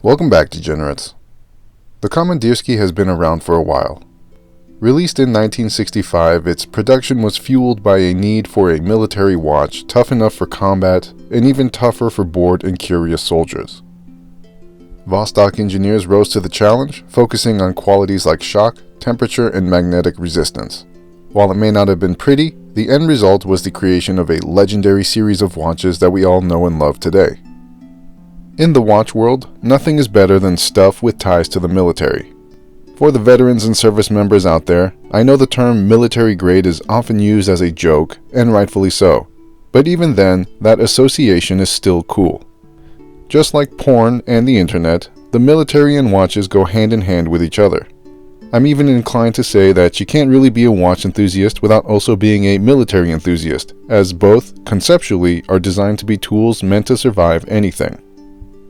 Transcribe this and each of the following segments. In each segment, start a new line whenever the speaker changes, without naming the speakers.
Welcome back, degenerates. The Komandirskie has been around for a while. Released in 1965, its production was fueled by a need for a military watch tough enough for combat and even tougher for bored and curious soldiers. Vostok engineers rose to the challenge, focusing on qualities like shock, temperature, and magnetic resistance. While it may not have been pretty, the end result was the creation of a legendary series of watches that we all know and love today. In the watch world, nothing is better than stuff with ties to the military. For the veterans and service members out there, I know the term military grade is often used as a joke, and rightfully so. But even then, that association is still cool. Just like porn and the internet, the military and watches go hand in hand with each other. I'm even inclined to say that you can't really be a watch enthusiast without also being a military enthusiast, as both, conceptually, are designed to be tools meant to survive anything.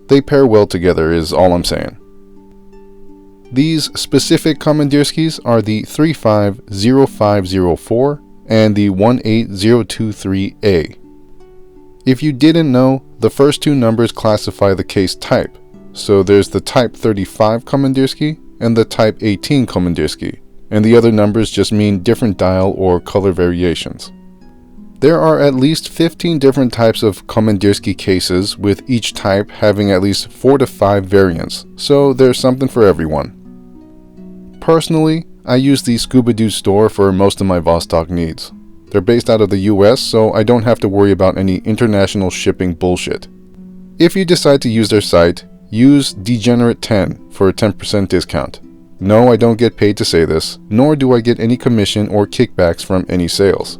They pair well together is all I'm saying. These specific Komandirskies are the 350504 and the 18023A. If you didn't know, the first two numbers classify the case type, so there's the Type 35 Komandirskie and the Type 18 Komandirskie, and the other numbers just mean different dial or color variations. There are at least 15 different types of Komandirskie cases, with each type having at least 4 to 5 variants, so there's something for everyone. Personally, I use the Scooby-Doo store for most of my Vostok needs. They're based out of the US, so I don't have to worry about any international shipping bullshit. If you decide to use their site, use Degenerate10 for a 10% discount. No, I don't get paid to say this, nor do I get any commission or kickbacks from any sales.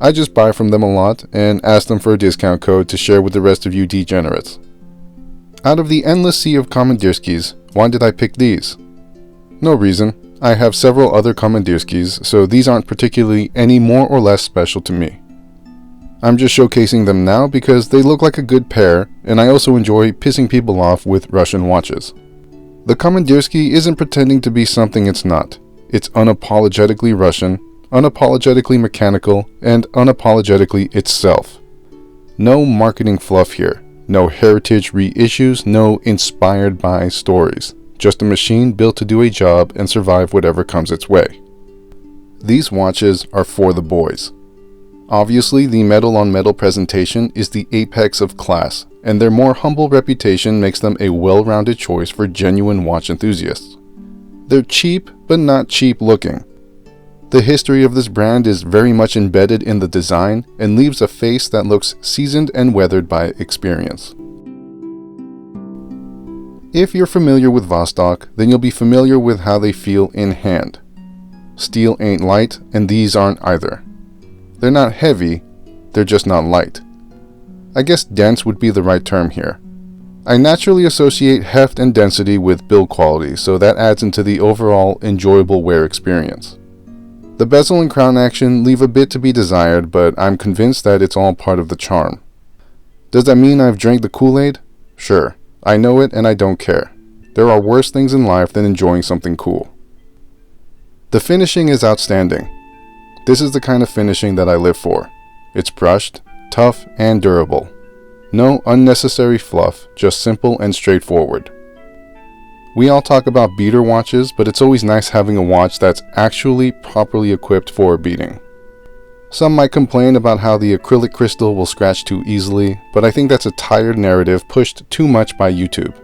I just buy from them a lot and ask them for a discount code to share with the rest of you degenerates. Out of the endless sea of Komandirskies, why did I pick these? No reason. I have several other Komandirskies, so these aren't particularly any more or less special to me. I'm just showcasing them now because they look like a good pair, and I also enjoy pissing people off with Russian watches. The Komandirskie isn't pretending to be something it's not. It's unapologetically Russian, unapologetically mechanical, and unapologetically itself. No marketing fluff here, no heritage reissues, no inspired by stories. Just a machine built to do a job and survive whatever comes its way. These watches are for the boys. Obviously, the metal-on-metal presentation is the apex of class, and their more humble reputation makes them a well-rounded choice for genuine watch enthusiasts. They're cheap, but not cheap looking. The history of this brand is very much embedded in the design and leaves a face that looks seasoned and weathered by experience. If you're familiar with Vostok, then you'll be familiar with how they feel in hand. Steel ain't light, and these aren't either. They're not heavy, they're just not light. I guess dense would be the right term here. I naturally associate heft and density with build quality, so that adds into the overall enjoyable wear experience. The bezel and crown action leave a bit to be desired, but I'm convinced that it's all part of the charm. Does that mean I've drank the Kool-Aid? Sure. I know it and I don't care. There are worse things in life than enjoying something cool. The finishing is outstanding. This is the kind of finishing that I live for. It's brushed, tough, and durable. No unnecessary fluff, just simple and straightforward. We all talk about beater watches, but it's always nice having a watch that's actually properly equipped for a beating. Some might complain about how the acrylic crystal will scratch too easily, but I think that's a tired narrative pushed too much by YouTube.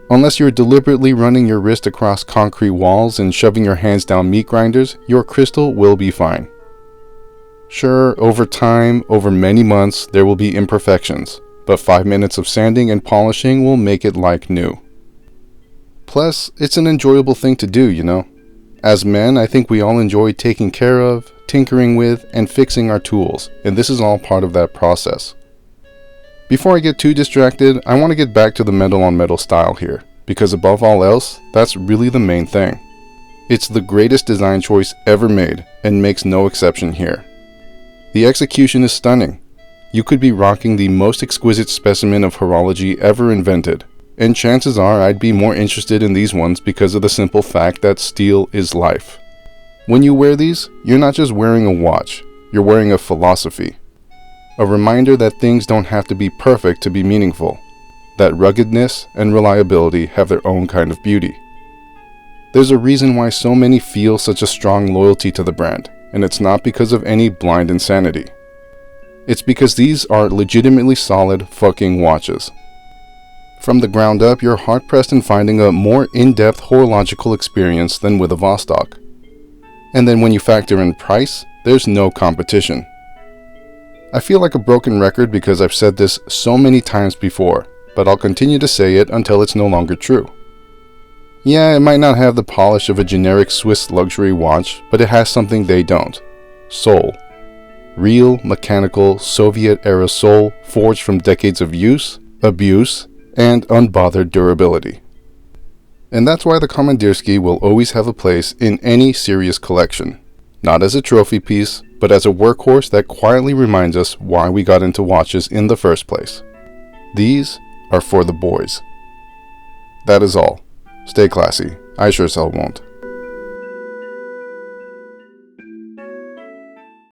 Unless you're deliberately running your wrist across concrete walls and shoving your hands down meat grinders, your crystal will be fine. Sure, over time, over many months, there will be imperfections, but 5 minutes of sanding and polishing will make it like new. Plus, it's an enjoyable thing to do, you know. As men, I think we all enjoy taking care of, tinkering with, and fixing our tools, and this is all part of that process. Before I get too distracted, I want to get back to the metal-on-metal style here, because above all else, that's really the main thing. It's the greatest design choice ever made, and makes no exception here. The execution is stunning. You could be rocking the most exquisite specimen of horology ever invented, and chances are I'd be more interested in these ones because of the simple fact that steel is life. When you wear these, you're not just wearing a watch, you're wearing a philosophy. A reminder that things don't have to be perfect to be meaningful. that ruggedness and reliability have their own kind of beauty. There's a reason why so many feel such a strong loyalty to the brand, and it's not because of any blind insanity. It's because these are legitimately solid fucking watches. From the ground up, you're hard-pressed in finding a more in-depth horological experience than with a Vostok. And then when you factor in price, there's no competition. I feel like a broken record because I've said this so many times before, but I'll continue to say it until it's no longer true. Yeah, it might not have the polish of a generic Swiss luxury watch, but it has something they don't. Soul. Real, mechanical, Soviet-era soul forged from decades of use, abuse, and unbothered durability. And that's why the Komandirskie will always have a place in any serious collection. Not as a trophy piece, but as a workhorse that quietly reminds us why we got into watches in the first place. These are for the boys. That is all. Stay classy. I sure as hell won't.